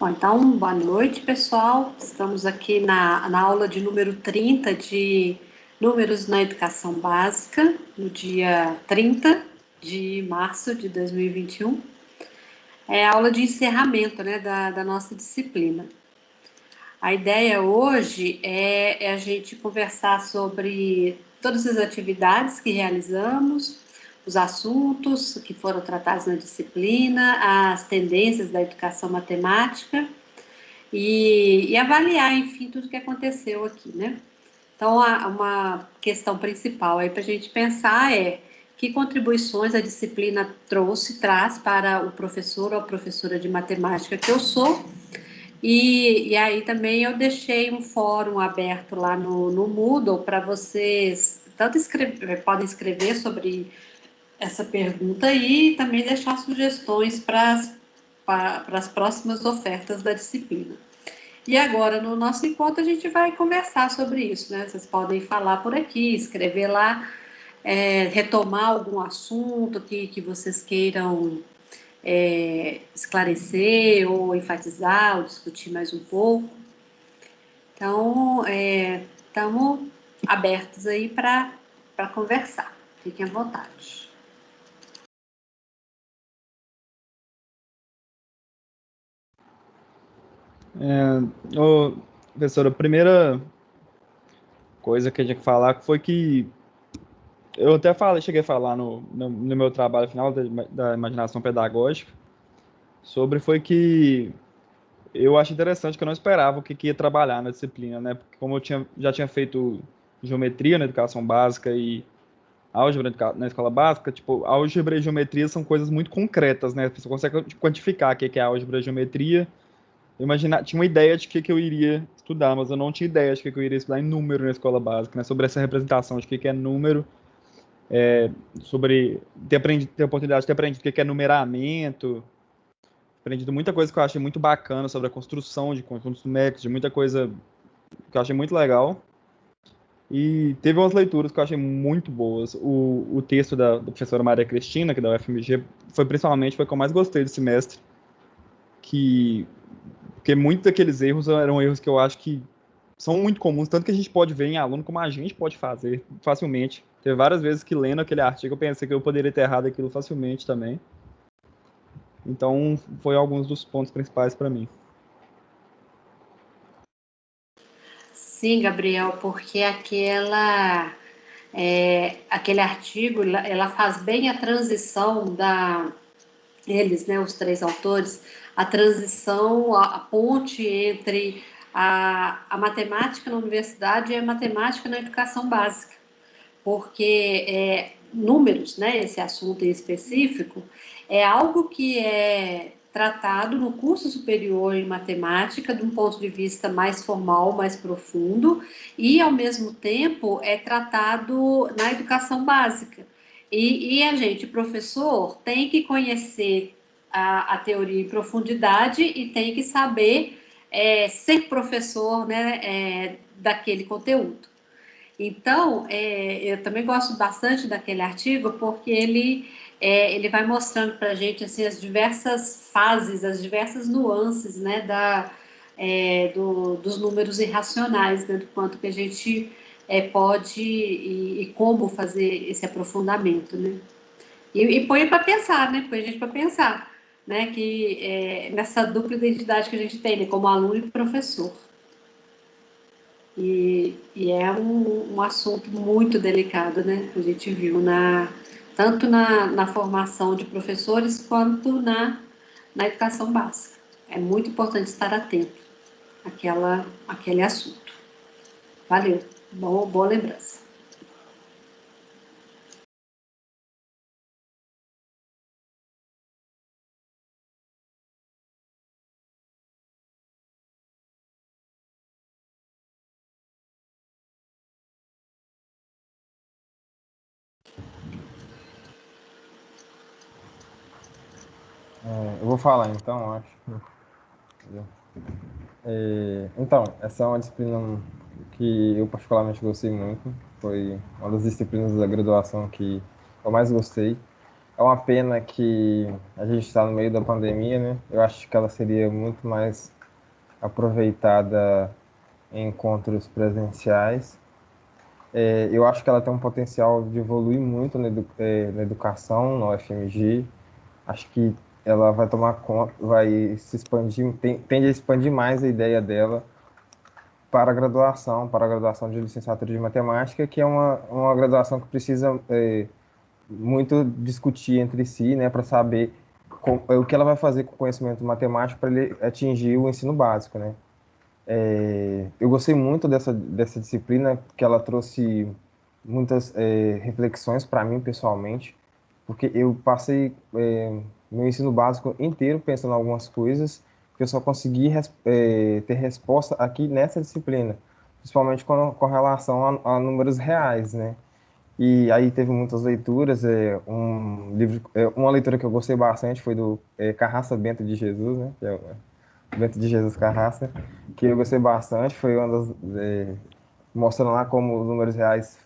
Bom, então, boa noite, pessoal. Estamos aqui na aula de número 30 de Números na Educação Básica, no dia 30 de março de 2021. É a aula de encerramento, né, da nossa disciplina. A ideia hoje é a gente conversar sobre todas as atividades que realizamos, os assuntos que foram tratados na disciplina, as tendências da educação matemática e avaliar, enfim, tudo que aconteceu aqui, né? Então, uma questão principal aí para a gente pensar é que contribuições a disciplina traz para o professor ou a professora de matemática que eu sou. E aí também eu deixei um fórum aberto lá no Moodle para vocês tanto podem escrever sobre essa pergunta aí e também deixar sugestões para as próximas ofertas da disciplina. E agora, no nosso encontro, a gente vai conversar sobre isso, né? Vocês podem falar por aqui, escrever lá, retomar algum assunto que vocês queiram esclarecer ou enfatizar ou discutir mais um pouco. Então, estamos abertos aí para conversar. Fiquem à vontade. Professora, a primeira coisa que eu tinha que falar foi que eu até cheguei a falar no meu trabalho final da imaginação pedagógica foi que eu acho interessante que eu não esperava o que ia trabalhar na disciplina, né? Porque como eu já tinha feito geometria na educação básica e álgebra na escola básica, tipo, álgebra e geometria são coisas muito concretas, né? A pessoa consegue quantificar o que é álgebra e geometria. Tinha uma ideia de que eu iria estudar, mas eu não tinha ideia de que eu iria estudar em número na escola básica, né? Sobre essa representação de que é número, sobre ter a oportunidade de ter aprendido o que é numeramento, aprendido muita coisa que eu achei muito bacana sobre a construção de conjuntos numéricos, de muita coisa que eu achei muito legal. E teve umas leituras que eu achei muito boas. O texto da professora Maria Cristina, que é da UFMG, foi o que eu mais gostei desse semestre, porque muitos daqueles erros eram erros que eu acho que são muito comuns, tanto que a gente pode ver em aluno como a gente pode fazer facilmente. Teve várias vezes que lendo aquele artigo eu pensei que eu poderia ter errado aquilo facilmente também. Então, foi alguns dos pontos principais para mim. Sim, Gabriel, porque aquele artigo, ela faz bem a transição eles, né, os três autores, a transição, a ponte entre a matemática na universidade e a matemática na educação básica, porque números, né, esse assunto em específico, é algo que é tratado no curso superior em matemática de um ponto de vista mais formal, mais profundo, e ao mesmo tempo é tratado na educação básica. E a gente, professor, tem que conhecer a teoria em profundidade e tem que saber ser professor, né, daquele conteúdo. Então, eu também gosto bastante daquele artigo porque ele vai mostrando para a gente assim, as diversas fases, as diversas nuances, né, dos números irracionais, né, do quanto que a gente pode e como fazer esse aprofundamento, né? E põe para pensar, né? Põe a gente para pensar, né? Que nessa dupla identidade que a gente tem, né, como aluno e professor. E é um assunto muito delicado, né? A gente viu tanto na formação de professores quanto na educação básica. É muito importante estar atento àquele assunto. Valeu, boa lembrança. Eu vou falar então, acho. Então, essa é uma disciplina que eu particularmente gostei muito. Foi uma das disciplinas da graduação que eu mais gostei. É uma pena que a gente está no meio da pandemia, né? Eu acho que ela seria muito mais aproveitada em encontros presenciais. Eu acho que ela tem um potencial de evoluir muito na educação, no UFMG. Acho que ela vai tomar conta, vai se expandir, tende a expandir mais a ideia dela para a graduação de licenciatura de matemática, que é uma graduação que precisa muito discutir entre si, né, para saber o que ela vai fazer com o conhecimento matemático para ele atingir o ensino básico, né. Eu gostei muito dessa disciplina, que ela trouxe muitas reflexões para mim pessoalmente, porque eu passei meu ensino básico inteiro pensando em algumas coisas que eu só consegui ter resposta aqui nessa disciplina, principalmente com relação a números reais, né? E aí teve muitas leituras, uma leitura que eu gostei bastante foi do Carraça Bento de Jesus, né? Que é o Bento de Jesus Carraça, que eu gostei bastante, foi uma das, mostrando lá como os números reais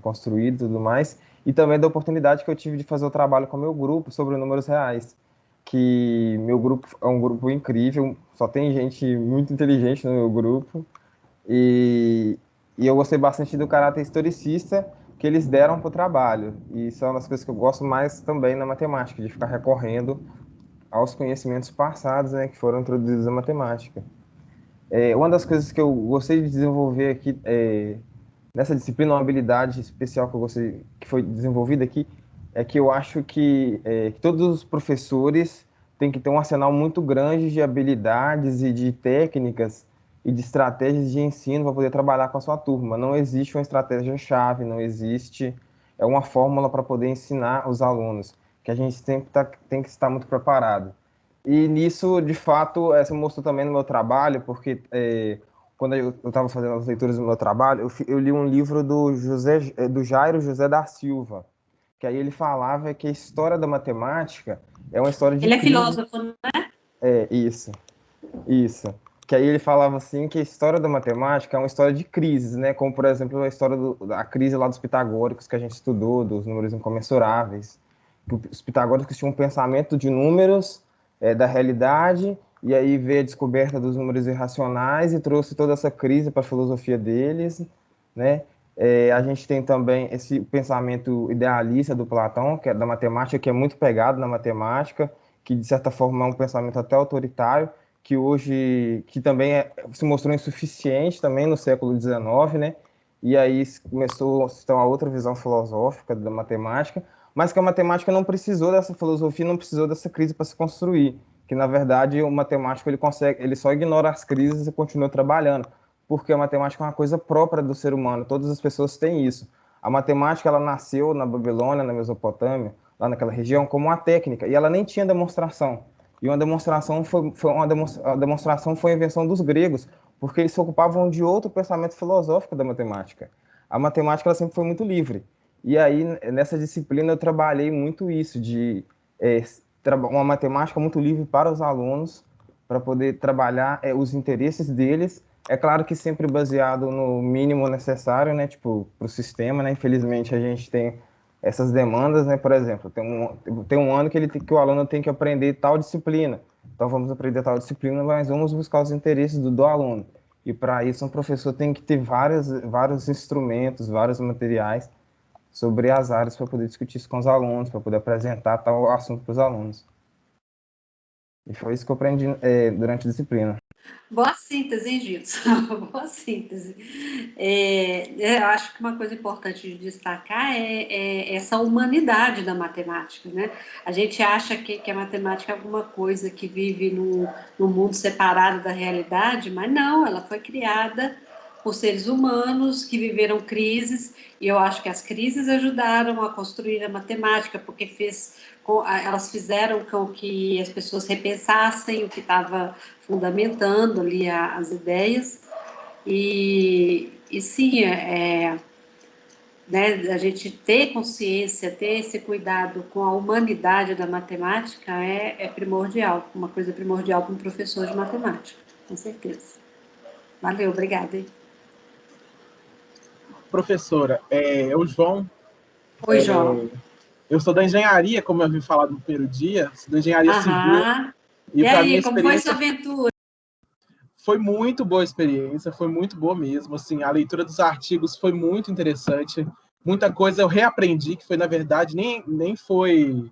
construídos e tudo mais, e também da oportunidade que eu tive de fazer o trabalho com o meu grupo sobre números reais, que meu grupo é um grupo incrível, só tem gente muito inteligente no meu grupo, e, e eu gostei bastante do caráter historicista que eles deram para o trabalho, e isso é uma das coisas que eu gosto mais também na matemática, de ficar recorrendo aos conhecimentos passados, né, que foram introduzidos na matemática. Uma das coisas que eu gostei de desenvolver aqui nessa disciplina, uma habilidade especial que eu gostei, que foi desenvolvida aqui, é que eu acho que todos os professores têm que ter um arsenal muito grande de habilidades e de técnicas e de estratégias de ensino para poder trabalhar com a sua turma. Não existe uma estratégia-chave, não existe uma fórmula para poder ensinar os alunos, que a gente sempre tem que estar muito preparado. E nisso, de fato, essa mostrou também no meu trabalho, porque quando eu estava fazendo as leituras do meu trabalho, eu li um livro do Jairo José da Silva, que aí ele falava que a história da matemática é uma história de Ele é crise. filósofo, né? Isso, isso. Que aí ele falava assim que a história da matemática é uma história de crises, né? Como, por exemplo, a história da crise lá dos pitagóricos que a gente estudou, dos números incomensuráveis. Os pitagóricos tinham um pensamento de números da realidade, e aí veio a descoberta dos números irracionais e trouxe toda essa crise para a filosofia deles, né? A gente tem também esse pensamento idealista do Platão, que é da matemática, que é muito pegado na matemática, que de certa forma é um pensamento até autoritário, que hoje, que também se mostrou insuficiente também no século XIX, né? E aí começou a se ter uma outra visão filosófica da matemática, mas que a matemática não precisou dessa filosofia, não precisou dessa crise para se construir, que na verdade o matemático ele só ignora as crises e continua trabalhando, porque a matemática é uma coisa própria do ser humano, todas as pessoas têm isso. A matemática ela nasceu na Babilônia, na Mesopotâmia, lá naquela região, como uma técnica, e ela nem tinha demonstração. E uma demonstração a demonstração foi a invenção dos gregos, porque eles se ocupavam de outro pensamento filosófico da matemática. A matemática ela sempre foi muito livre. E aí, nessa disciplina, eu trabalhei muito isso, de uma matemática muito livre para os alunos, para poder trabalhar os interesses deles. É claro que sempre baseado no mínimo necessário, né? Tipo, para o sistema, né? Infelizmente, a gente tem essas demandas, né? Por exemplo, tem um ano que o aluno tem que aprender tal disciplina. Então, vamos aprender tal disciplina, mas vamos buscar os interesses do aluno. E para isso, um professor tem que ter vários instrumentos, vários materiais sobre as áreas para poder discutir isso com os alunos, para poder apresentar tal assunto para os alunos. E foi isso que eu aprendi durante a disciplina. Boa síntese, hein, Gilson? Boa síntese. Eu acho que uma coisa importante de destacar é essa humanidade da matemática, né? A gente acha que a matemática é alguma coisa que vive num mundo separado da realidade, mas não, ela foi criada por seres humanos que viveram crises, e eu acho que as crises ajudaram a construir a matemática, porque elas fizeram com que as pessoas repensassem o que estava fundamentando ali as ideias, e sim, né, a gente ter consciência, ter esse cuidado com a humanidade da matemática é primordial, uma coisa primordial para um professor de matemática, com certeza. Valeu, obrigada. Hein? Professora, o João Oi, João. Eu sou da engenharia, como eu havia falado no primeiro dia, sou da engenharia civil. E para aí, minha como foi experiência sua aventura? foi muito boa a experiência, foi muito boa mesmo. Assim, a leitura dos artigos foi muito interessante. Muita coisa eu reaprendi, que foi, na verdade, nem foi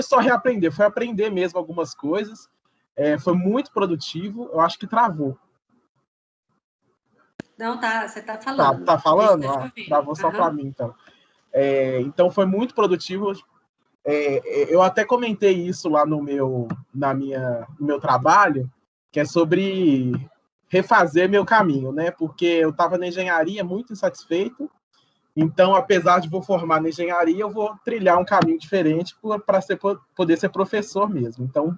só reaprender, foi aprender mesmo algumas coisas. Foi muito produtivo, eu acho que travou. Não, tá, você está falando. Tá A gente falando? está te ouvindo. Travou só para mim, então. Então, foi muito produtivo. Eu até comentei isso lá no meu trabalho, que é sobre refazer meu caminho, né? Porque eu estava na engenharia muito insatisfeito, então, apesar de vou formar na engenharia, eu vou trilhar um caminho diferente para poder ser professor mesmo. Então,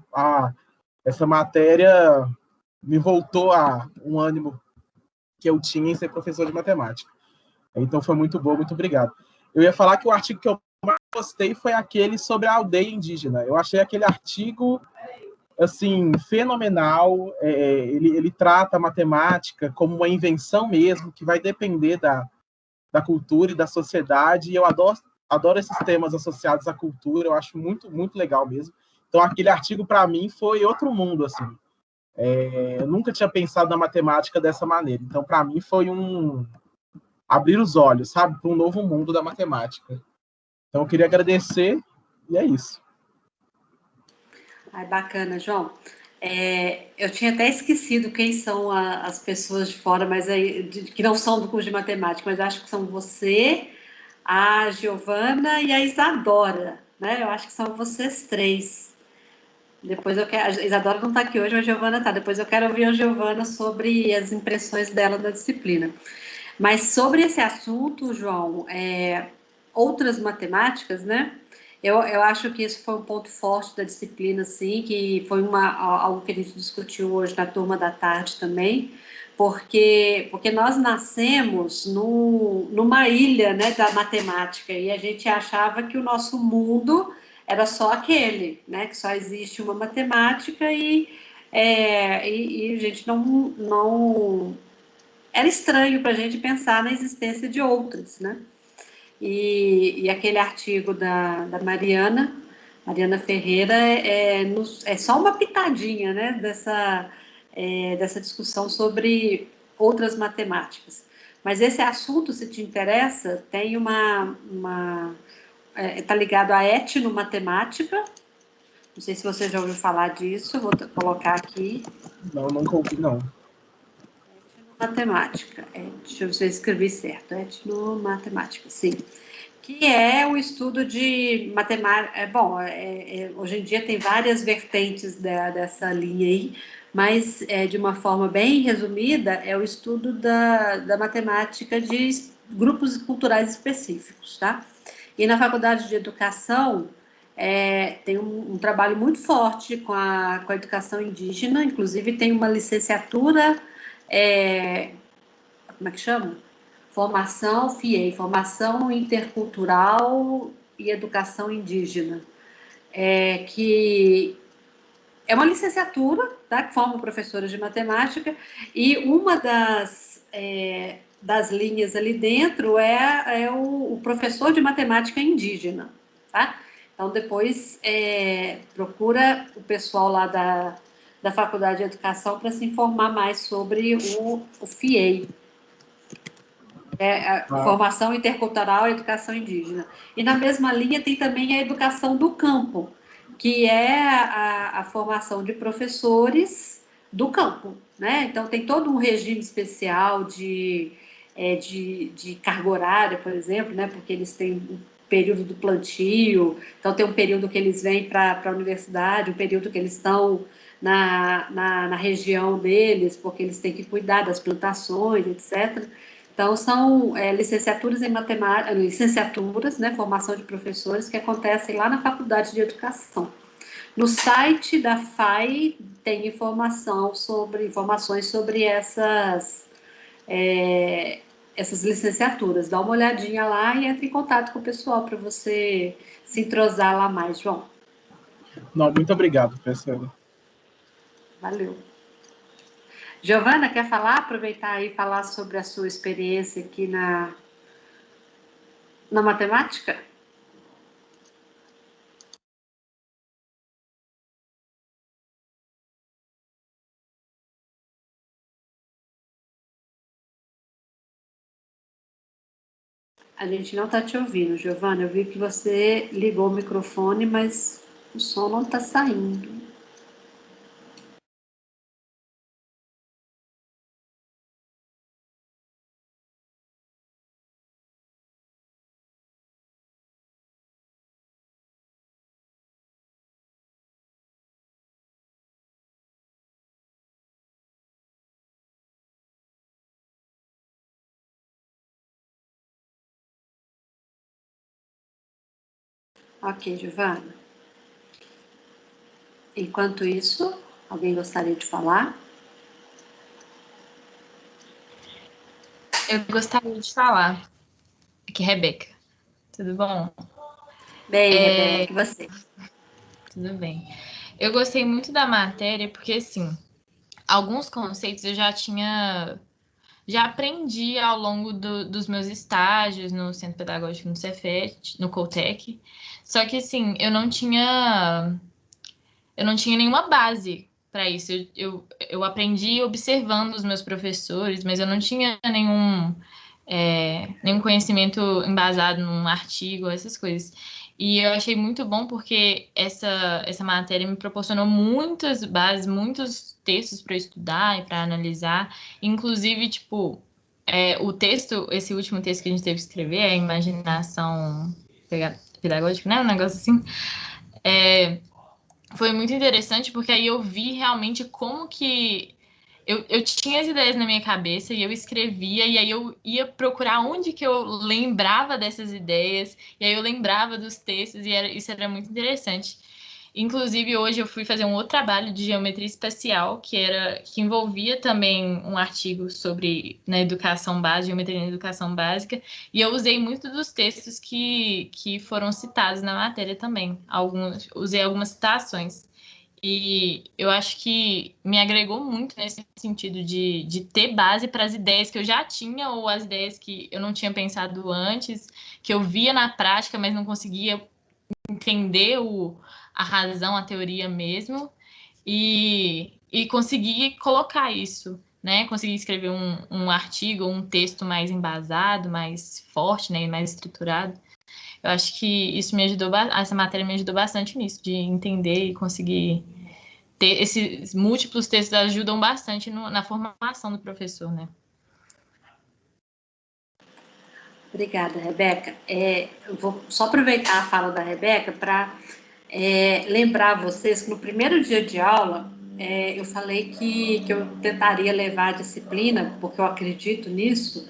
essa matéria me voltou a um ânimo que eu tinha em ser professor de matemática. Então, foi muito bom, muito obrigado. Eu ia falar que o artigo que eu mais gostei foi aquele sobre a aldeia indígena. Eu achei aquele artigo assim fenomenal. Ele trata a matemática como uma invenção mesmo, que vai depender da cultura e da sociedade. E eu adoro esses temas associados à cultura. Eu acho muito, muito legal mesmo. Então, aquele artigo, para mim, foi outro mundo. Assim. Eu nunca tinha pensado na matemática dessa maneira. Então, para mim, foi abrir os olhos, sabe, para um novo mundo da matemática. Então, eu queria agradecer, e é isso. Ai, bacana, João. Eu tinha até esquecido quem são as pessoas de fora, mas que não são do curso de matemática, mas acho que são você, a Giovana e a Isadora, né? Eu acho que são vocês três. Depois eu quero. A Isadora não está aqui hoje, mas a Giovana está. Depois eu quero ouvir a Giovana sobre as impressões dela da disciplina. Mas sobre esse assunto, João, outras matemáticas, né? Eu acho que isso foi um ponto forte da disciplina, sim, que foi algo que a gente discutiu hoje na turma da tarde também, porque nós nascemos numa ilha, né, da matemática, e a gente achava que o nosso mundo era só aquele, né, que só existe uma matemática e a gente não era estranho para a gente pensar na existência de outras, né? E aquele artigo da Mariana Ferreira é só uma pitadinha, né, dessa discussão sobre outras matemáticas. Mas esse assunto, se te interessa, tem está ligado à etnomatemática. Não sei se você já ouviu falar disso, vou colocar aqui. Não, nunca ouvi, não. Matemática, deixa eu ver se eu escrevi certo, etnomatemática, sim. Que é o estudo de matemática. Hoje em dia tem várias vertentes dessa linha aí, mas de uma forma bem resumida, é o estudo da matemática de grupos culturais específicos, tá? E na Faculdade de Educação tem um trabalho muito forte com a educação indígena, inclusive tem uma licenciatura, como é que chama? Formação FIEI, Formação Intercultural e Educação Indígena, que é uma licenciatura, tá, que forma professores de matemática, e uma das linhas ali dentro é o professor de matemática indígena, tá? Então, depois procura o pessoal lá da Faculdade de Educação para se informar mais sobre o FIEI, Formação Intercultural e Educação Indígena. E na mesma linha tem também a educação do campo, que é a formação de professores do campo, né? Então tem todo um regime especial de carga horária, por exemplo, né? Porque eles têm um período do plantio, então tem um período que eles vêm para a universidade, um período que eles estão na região deles, porque eles têm que cuidar das plantações, etc. Então, são licenciaturas em matemática, licenciaturas, né, formação de professores, que acontecem lá na Faculdade de Educação. No site da FAI tem informações sobre essas licenciaturas. Dá uma olhadinha lá e entre em contato com o pessoal para você se entrosar lá mais, João. Não, muito obrigado, professora. Valeu. Giovana, quer falar? Aproveitar aí e falar sobre a sua experiência aqui na matemática? A gente não está te ouvindo, Giovana. Eu vi que você ligou o microfone, mas o som não está saindo. Ok, Giovana. Enquanto isso, alguém gostaria de falar? Eu gostaria de falar. Aqui, Rebeca. Tudo bom? Bem, Rebeca, e você? Tudo bem. Eu gostei muito da matéria porque, assim, alguns conceitos eu já aprendi ao longo dos meus estágios no Centro Pedagógico no Cefet, no Coltec. Só que, assim, eu não tinha nenhuma base para isso. Eu aprendi observando os meus professores, mas eu não tinha nenhum conhecimento embasado num artigo, essas coisas. E eu achei muito bom porque essa matéria me proporcionou muitas bases, muitos textos para estudar e para analisar. Inclusive, tipo, o texto, esse último texto que a gente teve que escrever, a imaginação pedagógica, né? Um negócio assim. Foi muito interessante porque aí eu vi realmente como que eu tinha as ideias na minha cabeça e eu escrevia, e aí eu ia procurar onde que eu lembrava dessas ideias, e aí eu lembrava dos textos, e isso era muito interessante. Inclusive, hoje eu fui fazer um outro trabalho de geometria espacial, que envolvia também um artigo sobre na educação básica, geometria na educação básica, e eu usei muito dos textos que foram citados na matéria também. Usei algumas citações. E eu acho que me agregou muito nesse sentido de ter base para as ideias que eu já tinha ou as ideias que eu não tinha pensado antes, que eu via na prática, mas não conseguia entender a razão, a teoria mesmo, e conseguir colocar isso, né? Conseguir escrever um artigo, um texto mais embasado, mais forte, né? Mais estruturado. Eu acho que isso me ajudou, essa matéria me ajudou bastante nisso, de entender e conseguir ter esses múltiplos textos ajudam bastante na formação do professor, né? Obrigada, Rebeca. Eu vou só aproveitar a fala da Rebeca para lembrar vocês que no primeiro dia de aula eu falei que eu tentaria levar a disciplina, porque eu acredito nisso,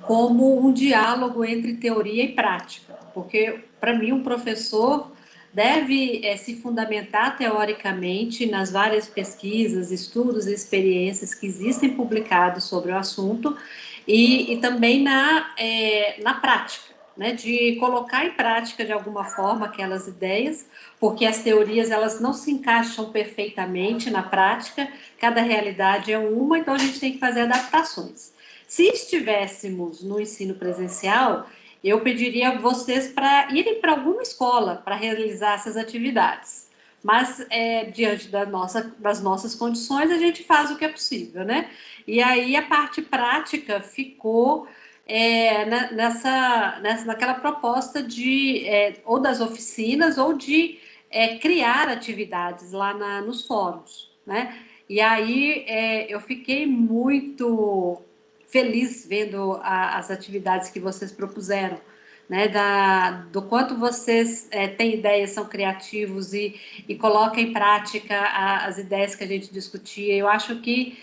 como um diálogo entre teoria e prática, porque para mim um professor deve se fundamentar teoricamente nas várias pesquisas, estudos e experiências que existem publicados sobre o assunto e também na prática, né, de colocar em prática de alguma forma aquelas ideias, porque as teorias elas não se encaixam perfeitamente na prática, cada realidade é uma, então a gente tem que fazer adaptações. Se estivéssemos no ensino presencial, eu pediria a vocês para irem para alguma escola para realizar essas atividades. Mas, diante das nossas condições, a gente faz o que é possível, né? E aí a parte prática ficou naquela proposta de ou das oficinas ou de criar atividades lá nos fóruns, né? E aí eu fiquei muito feliz vendo as atividades que vocês propuseram, né, do quanto vocês têm ideias, são criativos e colocam em prática as ideias que a gente discutia. Eu acho que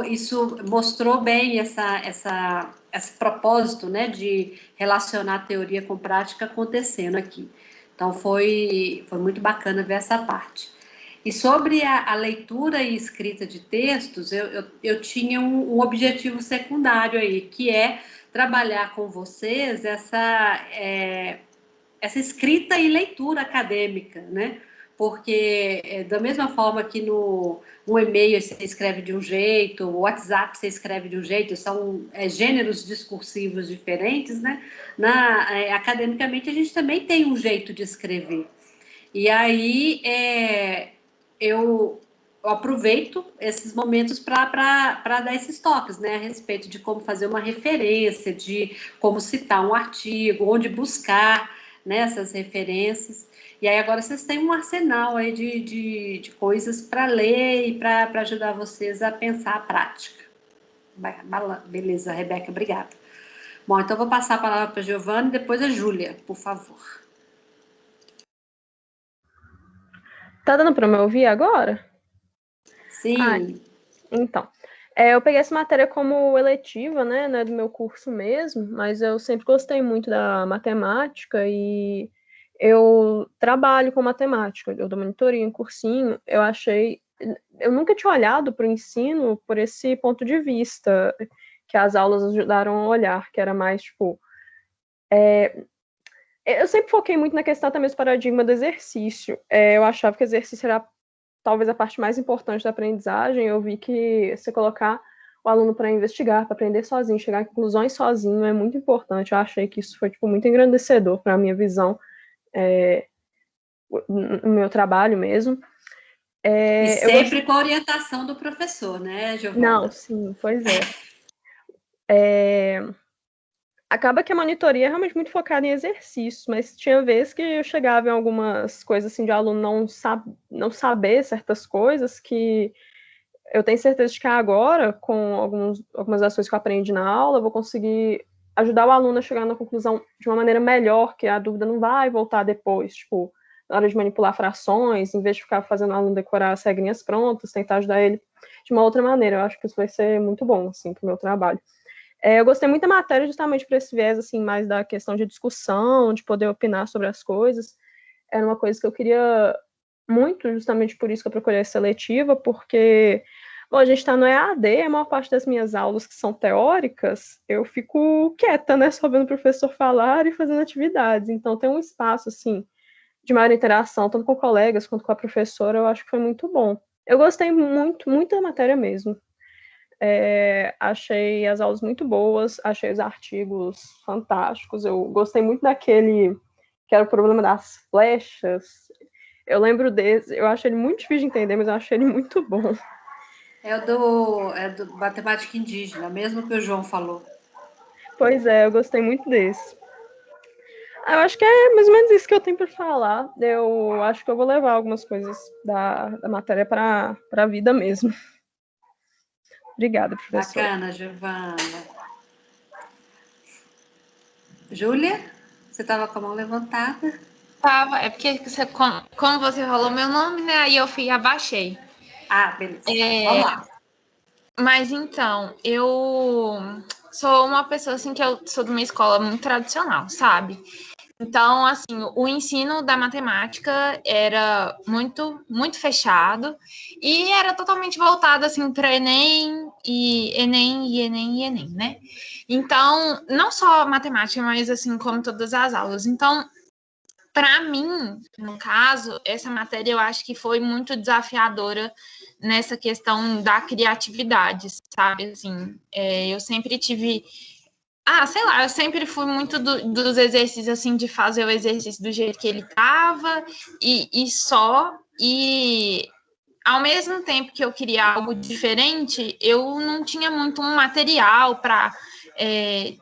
isso mostrou bem esse propósito, né, de relacionar teoria com prática acontecendo aqui. Então, foi muito bacana ver essa parte. E sobre a leitura e escrita de textos, eu tinha um objetivo secundário aí, que é trabalhar com vocês essa escrita e leitura acadêmica, né? Porque da mesma forma que no um e-mail você escreve de um jeito, o WhatsApp você escreve de um jeito, são gêneros discursivos diferentes, né? Academicamente a gente também tem um jeito de escrever. E aí eu eu aproveito esses momentos para dar esses toques, né, a respeito de como fazer uma referência, de como citar um artigo, onde buscar, né, essas referências. E aí agora vocês têm um arsenal aí de coisas para ler e para ajudar vocês a pensar a prática. Beleza, Rebeca, obrigada. Bom, então eu vou passar a palavra para a Giovana e depois a Júlia, por favor. Tá dando para me ouvir agora? Sim. Então, eu peguei essa matéria como eletiva, né, não é do meu curso mesmo, mas eu sempre gostei muito da matemática e eu trabalho com matemática, eu dou monitoria em cursinho, eu nunca tinha olhado para o ensino por esse ponto de vista, que as aulas ajudaram a olhar, que era mais, tipo, eu sempre foquei muito na questão também do paradigma do exercício, eu achava que o exercício era talvez a parte mais importante da aprendizagem. Eu vi que você colocar o aluno para investigar, para aprender sozinho, chegar a conclusões sozinho é muito importante. Eu achei que isso foi tipo, muito engrandecedor para a minha visão, no meu trabalho mesmo. E sempre com a orientação do professor, né, Giovana? Não, sim, pois acaba que a monitoria é realmente muito focada em exercícios, mas tinha vezes que eu chegava em algumas coisas assim de aluno não saber certas coisas que eu tenho certeza de que agora, com algumas das coisas que eu aprendi na aula, eu vou conseguir ajudar o aluno a chegar na conclusão de uma maneira melhor, que a dúvida não vai voltar depois, tipo, na hora de manipular frações, em vez de ficar fazendo o aluno decorar as regrinhas prontas, tentar ajudar ele de uma outra maneira. Eu acho que isso vai ser muito bom, assim, para o meu trabalho. Eu gostei muito da matéria justamente por esse viés, assim, mais da questão de discussão, de poder opinar sobre as coisas. Era uma coisa que eu queria muito, justamente por isso que eu procurei a seletiva, porque, bom, a gente está no EAD, a maior parte das minhas aulas que são teóricas, eu fico quieta, né, só vendo o professor falar e fazendo atividades. Então, tem um espaço, assim, de maior interação, tanto com colegas quanto com a professora, eu acho que foi muito bom. Eu gostei muito, muito da matéria mesmo. Achei as aulas muito boas, achei os artigos fantásticos, eu gostei muito daquele que era o problema das flechas. Eu lembro desse, eu acho ele muito difícil de entender, mas eu achei ele muito bom. É do matemática indígena, mesmo que o João falou. Pois é, eu gostei muito desse. Eu acho que é mais ou menos isso que eu tenho para falar. Eu acho que eu vou levar algumas coisas da matéria para a vida mesmo. Obrigada, professora. Bacana, Giovana. Júlia, você estava com a mão levantada? Tava, é porque como você falou meu nome, né? Aí eu abaixei. Beleza. Vamos lá. Mas então, eu sou uma pessoa assim que eu sou de uma escola muito tradicional, sabe? Então, assim, o ensino da matemática era muito, muito fechado e era totalmente voltado, assim, para Enem, né? Então, não só matemática, mas, assim, como todas as aulas. Então, para mim, no caso, essa matéria eu acho que foi muito desafiadora nessa questão da criatividade, sabe? Assim, eu sempre tive... sei lá, eu sempre fui muito dos exercícios, assim, de fazer o exercício do jeito que ele estava e só. E ao mesmo tempo que eu queria algo diferente, eu não tinha muito um material para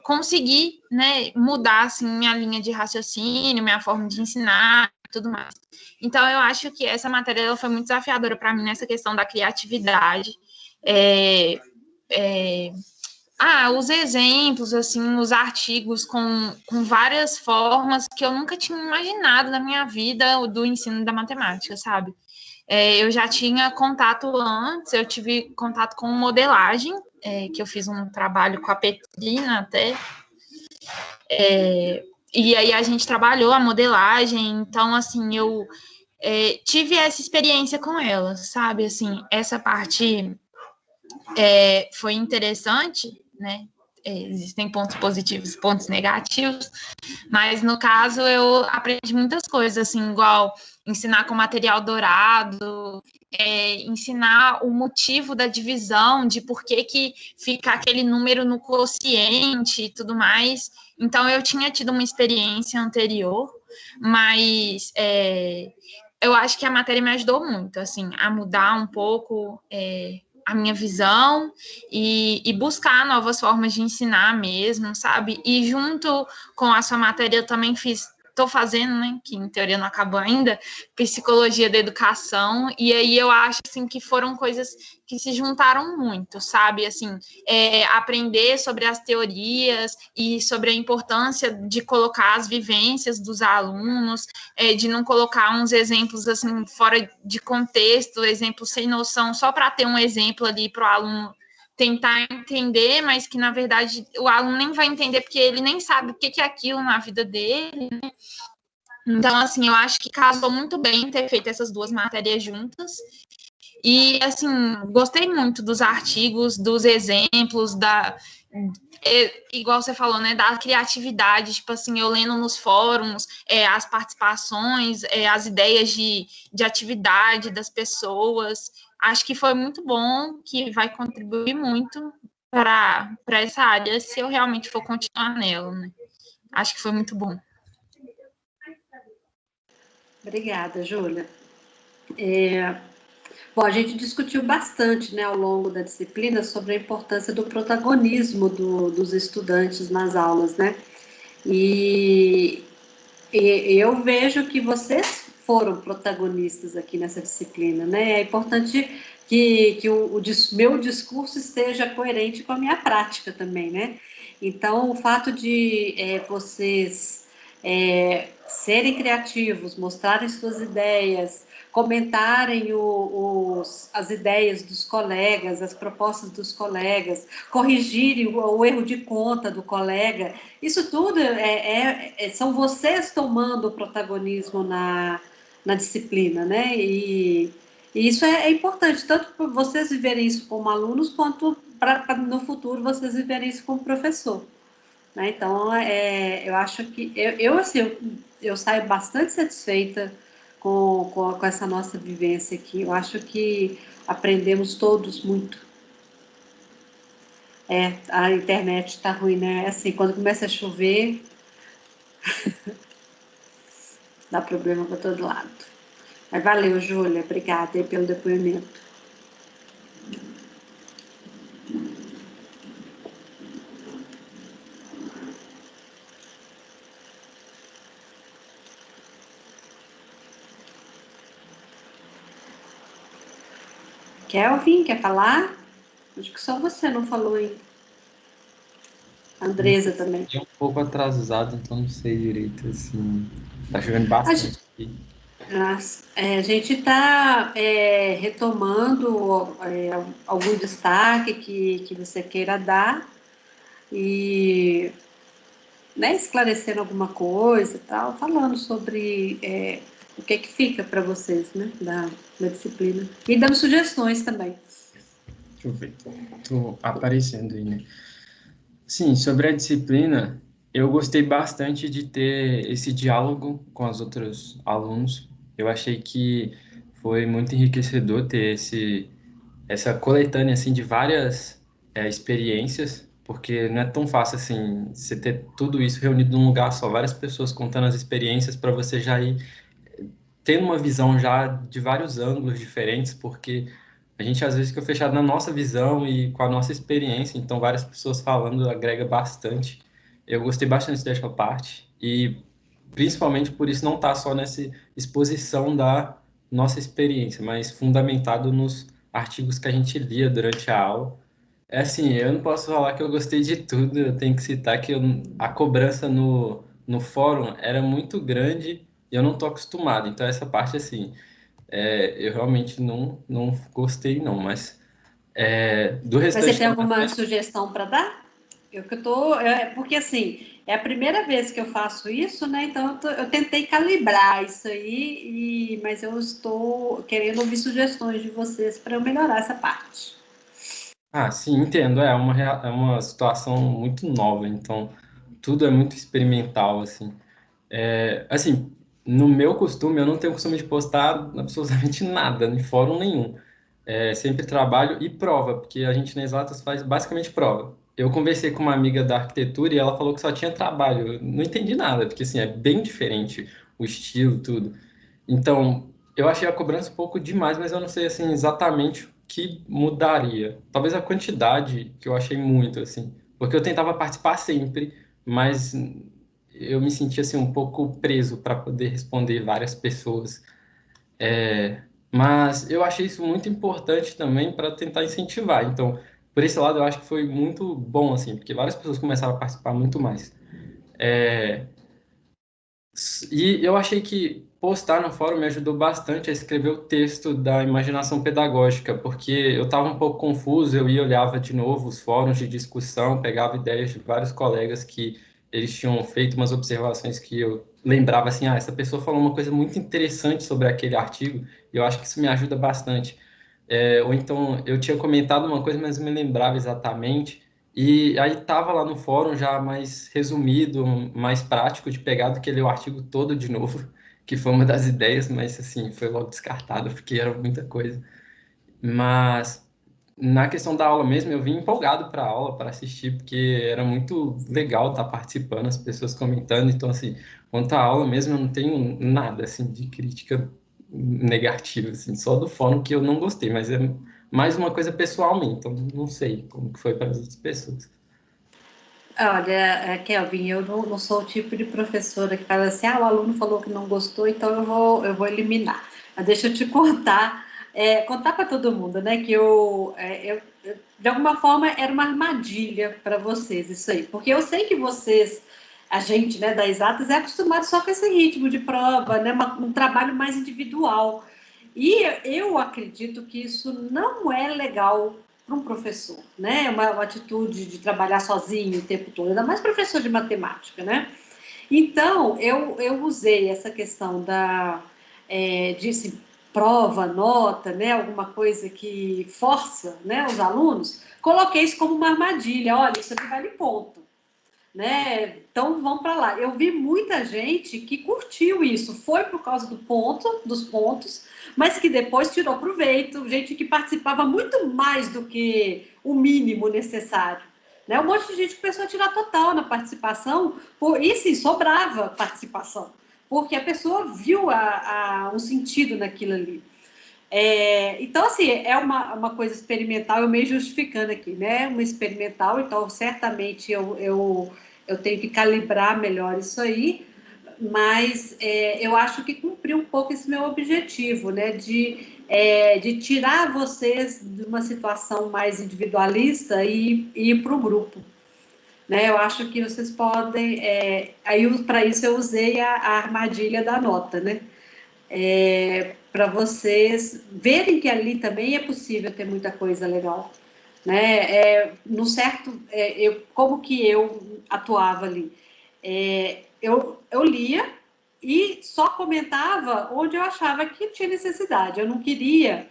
conseguir, né, mudar, assim, minha linha de raciocínio, minha forma de ensinar e tudo mais. Então, eu acho que essa matéria ela foi muito desafiadora para mim nessa questão da criatividade. Os exemplos, assim, os artigos com várias formas que eu nunca tinha imaginado na minha vida do ensino da matemática, sabe? Eu já tinha contato antes, eu tive contato com modelagem, que eu fiz um trabalho com a Petrina até, e aí a gente trabalhou a modelagem, então, assim, eu tive essa experiência com ela, sabe? Assim, essa parte foi interessante, né? Existem pontos positivos e pontos negativos, mas no caso eu aprendi muitas coisas, assim, igual ensinar com material dourado, ensinar o motivo da divisão, de por que fica aquele número no quociente e tudo mais. Então eu tinha tido uma experiência anterior, mas eu acho que a matéria me ajudou muito, assim, a mudar um pouco a minha visão e buscar novas formas de ensinar mesmo, sabe? E junto com a sua matéria eu também estou fazendo, né, que em teoria não acabou ainda, psicologia da educação, e aí eu acho, assim, que foram coisas que se juntaram muito, sabe? Assim, aprender sobre as teorias e sobre a importância de colocar as vivências dos alunos, de não colocar uns exemplos, assim, fora de contexto, exemplos sem noção, só para ter um exemplo ali para o aluno tentar entender, mas que, na verdade, o aluno nem vai entender porque ele nem sabe o que é aquilo na vida dele, né? Então, assim, eu acho que casou muito bem ter feito essas duas matérias juntas. E, assim, gostei muito dos artigos, dos exemplos, igual você falou, né, da criatividade, tipo assim, eu lendo nos fóruns, as participações, as ideias de atividade das pessoas. Acho que foi muito bom, que vai contribuir muito para essa área, se eu realmente for continuar nela, né? Acho que foi muito bom. Obrigada, Júlia. Bom, a gente discutiu bastante, né, ao longo da disciplina sobre a importância do protagonismo dos estudantes nas aulas, né? E eu vejo que vocês foram protagonistas aqui nessa disciplina, né? É importante que o meu discurso esteja coerente com a minha prática também, né? Então, o fato de vocês serem criativos, mostrarem suas ideias, comentarem as ideias dos colegas, as propostas dos colegas, corrigirem o erro de conta do colega, isso tudo são vocês tomando o protagonismo na disciplina, né? E isso é importante, tanto para vocês viverem isso como alunos, quanto para no futuro vocês viverem isso como professor. Né? Então, eu acho que eu saio bastante satisfeita com essa nossa vivência aqui. Eu acho que aprendemos todos muito. A internet está ruim, né? Assim, quando começa a chover, dá problema para todo lado. Mas valeu, Júlia. Obrigada aí pelo depoimento. Kelvin, quer falar? Acho que só você não falou ainda. Andresa também. É um pouco atrasado, então não sei direito, assim. Tá chovendo bastante aqui. A gente está retomando algum destaque que você queira dar e, né, esclarecendo alguma coisa e tal, falando sobre o que fica para vocês, né, da disciplina. E dando sugestões também. Deixa eu ver. Tô aparecendo aí, né? Sim, sobre a disciplina, eu gostei bastante de ter esse diálogo com os outros alunos. Eu achei que foi muito enriquecedor ter essa coletânea assim de várias experiências, porque não é tão fácil assim você ter tudo isso reunido num lugar só, várias pessoas contando as experiências para você já ir tendo uma visão já de vários ângulos diferentes, porque a gente às vezes fica fechado na nossa visão e com a nossa experiência, então várias pessoas falando agrega bastante. Eu gostei bastante dessa parte e principalmente por isso não estar só nessa exposição da nossa experiência, mas fundamentado nos artigos que a gente lia durante a aula. É assim, eu não posso falar que eu gostei de tudo, eu tenho que citar que a cobrança no fórum era muito grande e eu não estou acostumado, então essa parte, assim, eu realmente não gostei, não, mas do restante... Mas você tem alguma sugestão para dar? Porque assim, é a primeira vez que eu faço isso, né? Então eu tentei calibrar isso aí, mas eu estou querendo ouvir sugestões de vocês para eu melhorar essa parte. Ah, sim, entendo. É uma situação muito nova, então tudo é muito experimental, assim. Assim, no meu costume, eu não tenho o costume de postar absolutamente nada, em fórum nenhum. Sempre trabalho e prova, porque a gente na Exatas faz basicamente prova. Eu conversei com uma amiga da arquitetura e ela falou que só tinha trabalho. Eu não entendi nada, porque assim, é bem diferente o estilo, tudo. Então, eu achei a cobrança um pouco demais, mas eu não sei assim exatamente o que mudaria. Talvez a quantidade, que eu achei muito assim, porque eu tentava participar sempre, mas eu me sentia assim um pouco preso para poder responder várias pessoas. Mas eu achei isso muito importante também para tentar incentivar. Então, por esse lado, eu acho que foi muito bom assim, porque várias pessoas começaram a participar muito mais. E eu achei que postar no fórum me ajudou bastante a escrever o texto da imaginação pedagógica, porque eu estava um pouco confuso, eu ia olhava de novo os fóruns de discussão, pegava ideias de vários colegas que eles tinham feito umas observações que eu lembrava assim, essa pessoa falou uma coisa muito interessante sobre aquele artigo, e eu acho que isso me ajuda bastante. Ou então eu tinha comentado uma coisa, mas não me lembrava exatamente. E aí estava lá no fórum já mais resumido, mais prático de pegar do que ler o artigo todo de novo, que foi uma das ideias, mas assim, foi logo descartado, porque era muita coisa. Mas na questão da aula mesmo, eu vim empolgado para a aula, para assistir, porque era muito legal estar participando, as pessoas comentando. Então, assim, quanto à aula mesmo, eu não tenho nada assim de crítica negativa, assim, só do fórum que eu não gostei, mas é mais uma coisa pessoal minha, então não sei como que foi para as outras pessoas. Olha, Kelvin, eu não sou o tipo de professora que fala assim, o aluno falou que não gostou, então eu vou eliminar. Mas deixa eu te contar, contar para todo mundo, né, que de alguma forma, era uma armadilha para vocês, isso aí. Porque eu sei que vocês, a gente, né, das exatas, é acostumado só com esse ritmo de prova, né, um trabalho mais individual. E eu acredito que isso não é legal para um professor, né? Uma atitude de trabalhar sozinho o tempo todo, ainda mais professor de matemática, né? Então, eu usei essa questão de assim, prova, nota, né? Alguma coisa que força, né, os alunos, coloquei isso como uma armadilha. Olha, isso aqui vale ponto, né? Então vamos para lá. Eu vi muita gente que curtiu isso, foi por causa dos pontos, mas que depois tirou proveito, gente que participava muito mais do que o mínimo necessário. Né? Um monte de gente começou a tirar total na participação, e sim, sobrava participação, porque a pessoa viu um sentido naquilo ali. Então, assim, é uma coisa experimental, eu meio justificando aqui, né? Uma experimental, então certamente eu tenho que calibrar melhor isso aí, mas eu acho que cumpriu um pouco esse meu objetivo, né? De tirar vocês de uma situação mais individualista e ir para o grupo. Né? Eu acho que vocês podem. Aí, para isso, eu usei a armadilha da nota, né? Para vocês verem que ali também é possível ter muita coisa legal, né? No certo, como que eu atuava ali? Eu lia e só comentava onde eu achava que tinha necessidade. Eu não queria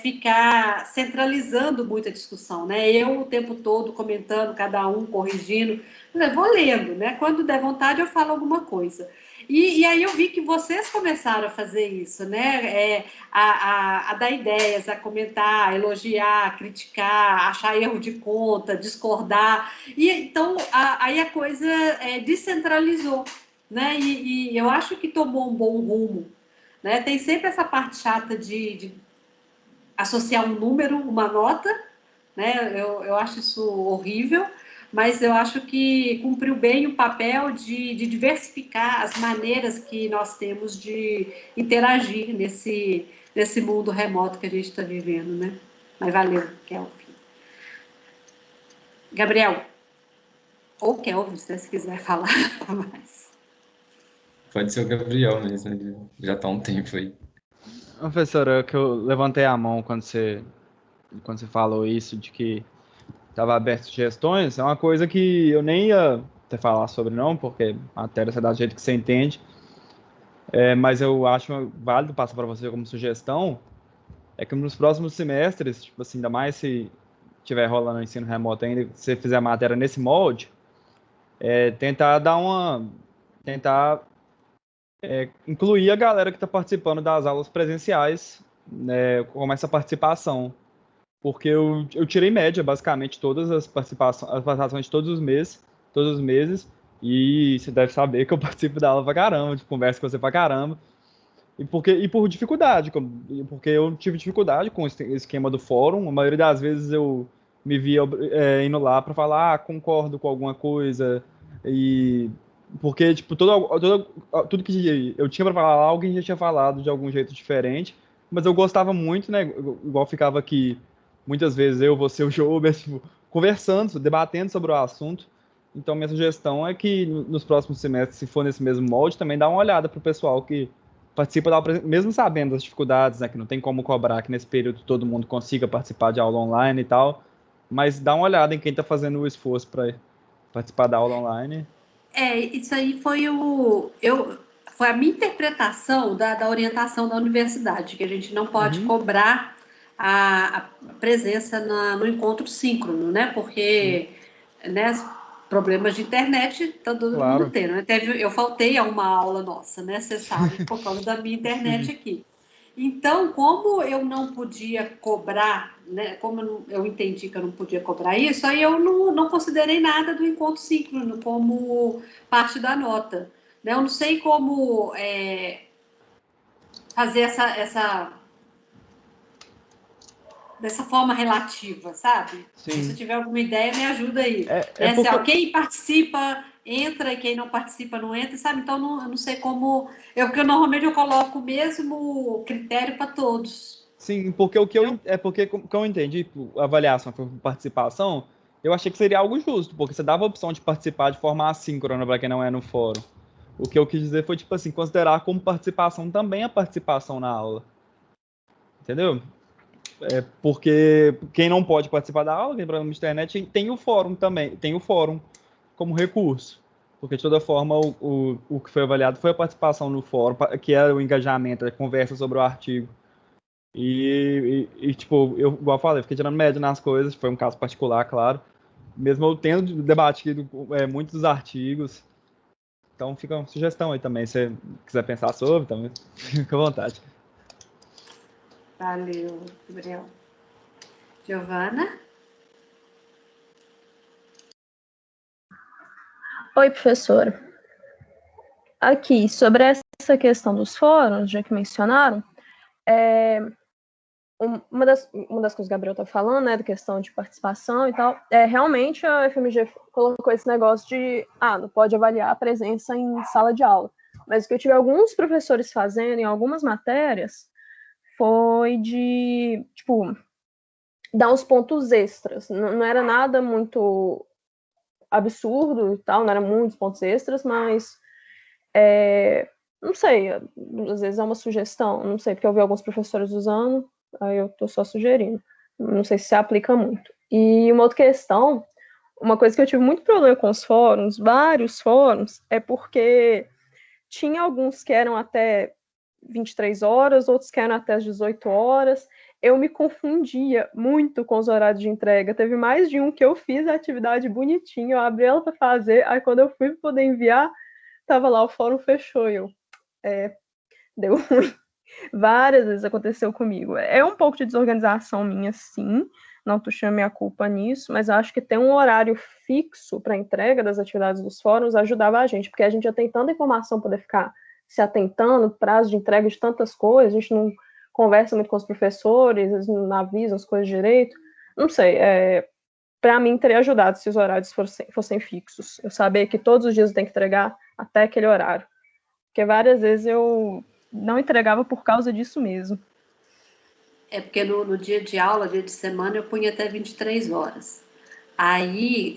ficar centralizando muita discussão, né? Eu o tempo todo comentando, cada um corrigindo. Eu vou lendo, né? Quando der vontade eu falo alguma coisa. E aí eu vi que vocês começaram a fazer isso, né? A dar ideias, a comentar, a elogiar, a criticar, achar erro de conta, discordar. E então aí a coisa descentralizou, né? E eu acho que tomou um bom rumo. Né? Tem sempre essa parte chata de associar um número, uma nota, né? Eu acho isso horrível, mas eu acho que cumpriu bem o papel de diversificar as maneiras que nós temos de interagir nesse mundo remoto que a gente está vivendo, né? Mas valeu, Kelvin. Gabriel, ou Kelvin, se quiser falar mais. Pode ser o Gabriel mesmo, ele já está há um tempo aí. Professora, que eu levantei a mão quando você falou isso, de que estava aberto sugestões, é uma coisa que eu nem ia até falar sobre não, porque a matéria você dá do jeito que você entende, mas eu acho válido passar para você como sugestão, é que nos próximos semestres, tipo assim, ainda mais se tiver rolando o ensino remoto ainda, se você fizer a matéria nesse molde, tentar incluir a galera que está participando das aulas presenciais, né, com essa participação. Porque eu tirei média, basicamente, todas as participações de todos os meses, e você deve saber que eu participo da aula pra caramba, de conversa com você pra caramba. E por dificuldade, porque eu tive dificuldade com esse esquema do fórum. A maioria das vezes eu me via indo lá para falar, concordo com alguma coisa. E porque, tipo, tudo que eu tinha para falar, alguém já tinha falado de algum jeito diferente. Mas eu gostava muito, né? Igual ficava aqui, muitas vezes eu, você, o João, tipo, conversando, debatendo sobre o assunto. Então, minha sugestão é que nos próximos semestres, se for nesse mesmo molde, também dá uma olhada para o pessoal que participa da aula, mesmo sabendo das dificuldades, né, que não tem como cobrar que nesse período todo mundo consiga participar de aula online e tal, mas dá uma olhada em quem está fazendo o esforço para participar da aula online. Isso aí foi a minha interpretação da orientação da universidade, que a gente não pode cobrar a presença no encontro síncrono, né? Porque, né, problemas de internet todo mundo tem, né? Eu faltei a uma aula nossa, né? Você sabe, por causa da minha internet aqui. Então, como eu não podia cobrar, né, como eu entendi que eu não podia cobrar isso, aí eu não considerei nada do encontro síncrono como parte da nota. Né? Eu não sei como fazer dessa forma relativa, sabe? Sim. Se você tiver alguma ideia, me ajuda aí. Porque... Se quem participa entra e quem não participa não entra, sabe? Então eu não sei como. Porque normalmente eu coloco o mesmo critério para todos. Sim, porque como eu entendi, a avaliação por participação, eu achei que seria algo justo, porque você dava a opção de participar de forma assíncrona para quem não é no fórum. O que eu quis dizer foi, tipo assim, considerar como participação também a participação na aula. Entendeu? Porque quem não pode participar da aula, tem problema de internet, tem o fórum também, tem o fórum como recurso. Porque, de toda forma, o que foi avaliado foi a participação no fórum, que é o engajamento, a conversa sobre o artigo. Tipo, igual eu falei, fiquei tirando média nas coisas, foi um caso particular, claro. Mesmo eu tendo debatido muitos dos artigos. Então, fica uma sugestão aí também, se você quiser pensar sobre, também fica à vontade. Valeu, Gabriel. Giovana? Oi, professora. Aqui, sobre essa questão dos fóruns, já que mencionaram, uma das coisas que o Gabriel está falando, né, da questão de participação e tal, realmente a FMG colocou esse negócio de, não pode avaliar a presença em sala de aula. Mas o que eu tive alguns professores fazendo em algumas matérias foi de, tipo, dar uns pontos extras. Não era nada muito absurdo e tal, não era muitos pontos extras, mas não sei, às vezes é uma sugestão, não sei, porque eu vi alguns professores usando, aí eu tô só sugerindo. Não sei se aplica muito. E uma outra questão, uma coisa que eu tive muito problema com os fóruns, vários fóruns, é porque tinha alguns que eram até 23 horas, outros que eram até as 18 horas. Eu me confundia muito com os horários de entrega. Teve mais de um que eu fiz a atividade bonitinha, eu abri ela para fazer, aí quando eu fui poder enviar, tava lá, o fórum fechou, e eu, deu ruim. Várias vezes aconteceu comigo. É um pouco de desorganização minha, sim, não puxando minha culpa nisso, mas eu acho que ter um horário fixo para entrega das atividades dos fóruns ajudava a gente, porque a gente já tem tanta informação para poder ficar se atentando, prazo de entrega de tantas coisas, a gente não conversa muito com os professores, eles não avisam as coisas direito. Não sei, para mim teria ajudado se os horários fossem fixos. Eu saber que todos os dias eu tenho que entregar até aquele horário. Porque várias vezes eu não entregava por causa disso mesmo. Porque no dia de aula, dia de semana, eu punha até 23 horas. Aí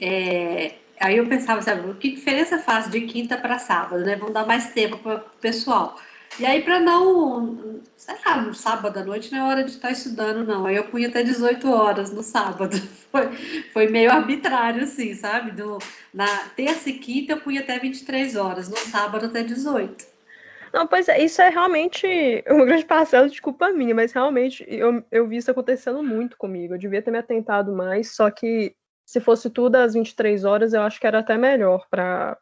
eu pensava, sabe, que diferença faz de quinta para sábado, né? Vamos dar mais tempo para o pessoal. E aí, para não, sei lá, no sábado à noite não é hora de estar estudando, não. Aí eu punha até 18 horas no sábado. Foi meio arbitrário, assim, sabe? Na terça e quinta eu punha até 23 horas, no sábado até 18. Não, pois é, isso é realmente uma grande parcela de culpa minha, mas realmente eu vi isso acontecendo muito comigo. Eu devia ter me atentado mais, só que se fosse tudo às 23 horas, eu acho que era até melhor para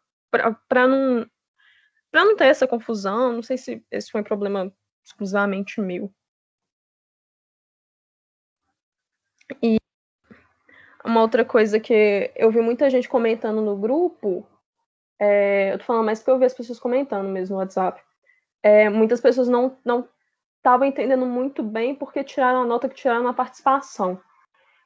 não ter essa confusão. Não sei se esse foi um problema exclusivamente meu. E uma outra coisa que eu vi muita gente comentando no grupo, eu tô falando mais porque eu vi as pessoas comentando mesmo no WhatsApp, muitas pessoas não estavam entendendo muito bem porque tiraram a nota que tiraram na participação.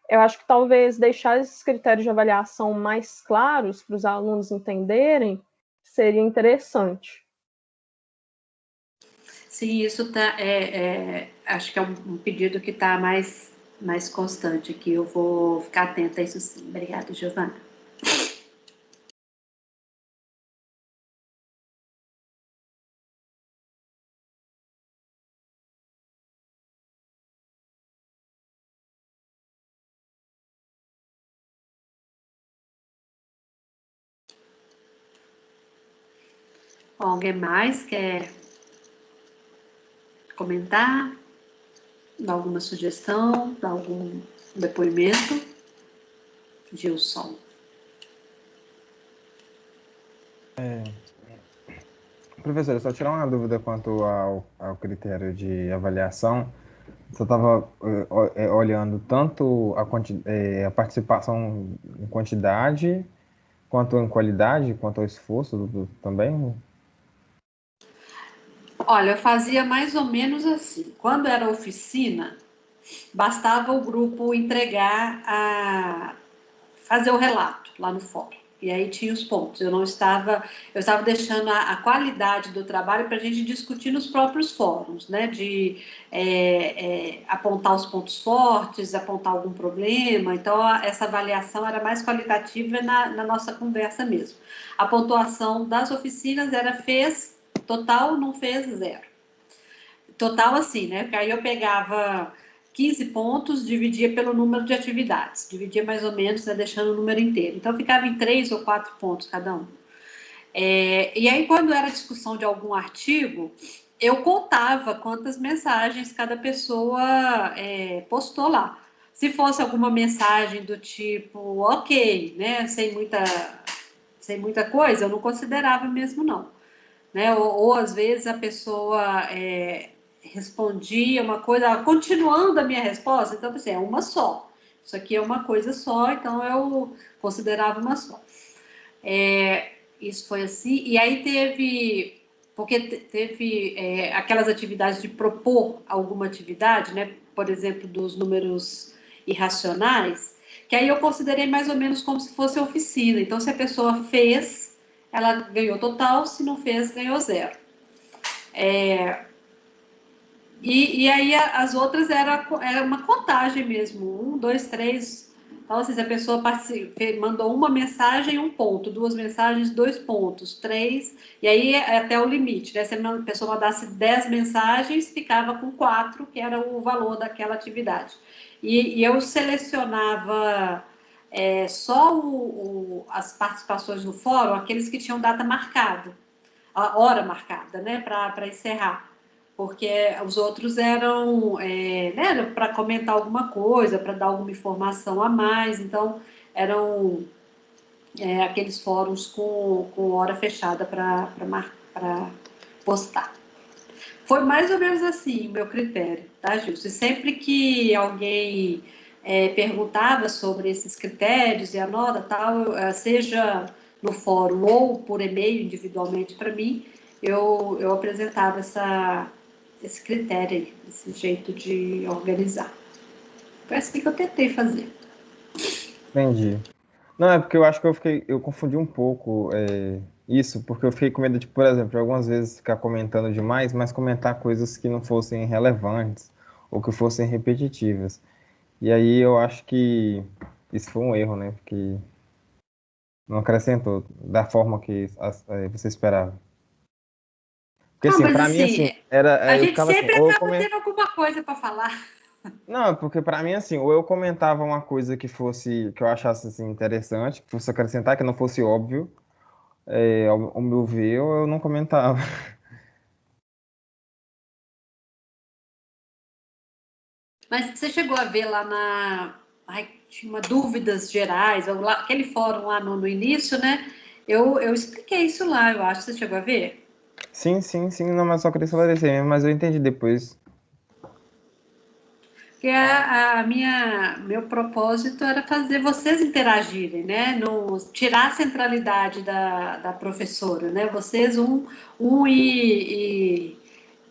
Eu acho que talvez deixar esses critérios de avaliação mais claros para os alunos entenderem seria interessante. Sim, isso acho que é um pedido que está mais constante aqui. Eu vou ficar atenta a isso sim. Obrigada, Giovana. Bom, alguém mais quer comentar? Dar alguma sugestão? Dar algum depoimento? Gilson. Professora, só tirar uma dúvida quanto ao critério de avaliação. Você estava olhando tanto a participação em quantidade, quanto em qualidade, quanto ao esforço também? Olha, eu fazia mais ou menos assim. Quando era oficina, bastava o grupo fazer o relato lá no fórum. E aí tinha os pontos. Eu estava deixando a qualidade do trabalho para a gente discutir nos próprios fóruns, né? De apontar os pontos fortes, apontar algum problema. Então, essa avaliação era mais qualitativa na nossa conversa mesmo. A pontuação das oficinas era fez total, não fez zero. Total assim, né? Porque aí eu pegava 15 pontos, dividia pelo número de atividades, dividia mais ou menos, né, deixando o número inteiro. Então, ficava em 3 ou 4 pontos cada um. E aí, quando era discussão de algum artigo, eu contava quantas mensagens cada pessoa postou lá. Se fosse alguma mensagem do tipo, ok, né, sem muita coisa, eu não considerava mesmo, não. Né? Ou às vezes a pessoa respondia uma coisa, continuando a minha resposta, então assim, é uma só. Isso aqui é uma coisa só, então eu considerava uma só. Isso foi assim, e aí teve aquelas atividades de propor alguma atividade, né? Por exemplo, dos números irracionais, que aí eu considerei mais ou menos como se fosse oficina. Então, se a pessoa fez, ela ganhou total, se não fez, ganhou zero. E aí as outras era uma contagem mesmo, 1, 2, 3. Então, assim, se a pessoa mandou uma mensagem, 1 ponto, 2 mensagens, 2 pontos, 3, e aí é até o limite, né? Se a pessoa mandasse 10 mensagens, ficava com 4, que era o valor daquela atividade. E eu selecionava só as participações no fórum, aqueles que tinham data marcada, a hora marcada, né, para encerrar. Porque os outros eram né, para comentar alguma coisa, para dar alguma informação a mais, então eram aqueles fóruns com hora fechada para postar. Foi mais ou menos assim o meu critério, tá, Gilson? E sempre que alguém perguntava sobre esses critérios e a nota tal, seja no fórum ou por e-mail individualmente para mim, eu apresentava esse critério aí, esse jeito de organizar. Foi assim que eu tentei fazer. Entendi. Não, é porque eu acho que eu confundi um pouco isso, porque eu fiquei com medo de, por exemplo, de algumas vezes ficar comentando demais, mas comentar coisas que não fossem relevantes ou que fossem repetitivas. E aí eu acho que isso foi um erro, né? Porque não acrescentou da forma que você esperava. Porque Não, assim, mas pra mim, assim, assim, era, a eu gente ficava assim, sempre acaba tendo alguma coisa para falar. Não, porque pra mim, assim, ou eu comentava uma coisa que eu achasse assim, interessante, que fosse acrescentar, que não fosse óbvio, ao meu ver, ou eu não comentava. Mas você chegou a ver lá Ai, tinha uma dúvidas gerais, aquele fórum lá no início, né? Eu expliquei isso lá, eu acho. Você chegou a ver? Sim, sim, sim, não, mas só queria esclarecer mesmo, mas eu entendi depois. Que meu propósito era fazer vocês interagirem, né? Tirar a centralidade da professora, né? Vocês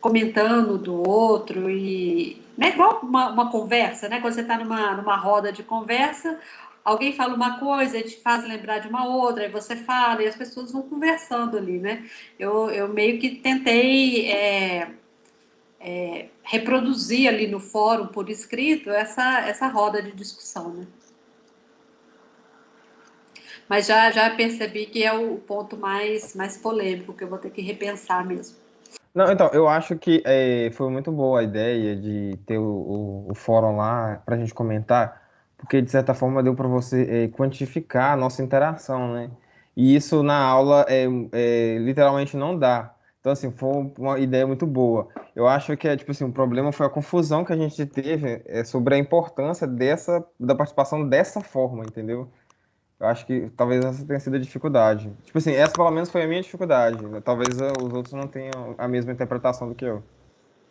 comentando do outro, e não é igual uma conversa, né? Quando você está numa roda de conversa, alguém fala uma coisa e te faz lembrar de uma outra, aí você fala, e as pessoas vão conversando ali, né? Eu meio que tentei reproduzir ali no fórum, por escrito, essa roda de discussão, né? Mas já percebi que é o ponto mais polêmico, que eu vou ter que repensar mesmo. Não, então, eu acho que foi muito boa a ideia de ter o fórum lá para a gente comentar, porque de certa forma deu para você quantificar a nossa interação, né? E isso na aula literalmente não dá. Então, assim, foi uma ideia muito boa. Eu acho que tipo assim, o problema foi a confusão que a gente teve sobre a importância da participação dessa forma, entendeu? Eu acho que talvez essa tenha sido a dificuldade. Tipo assim, essa pelo menos foi a minha dificuldade, né? Talvez os outros não tenham a mesma interpretação do que eu.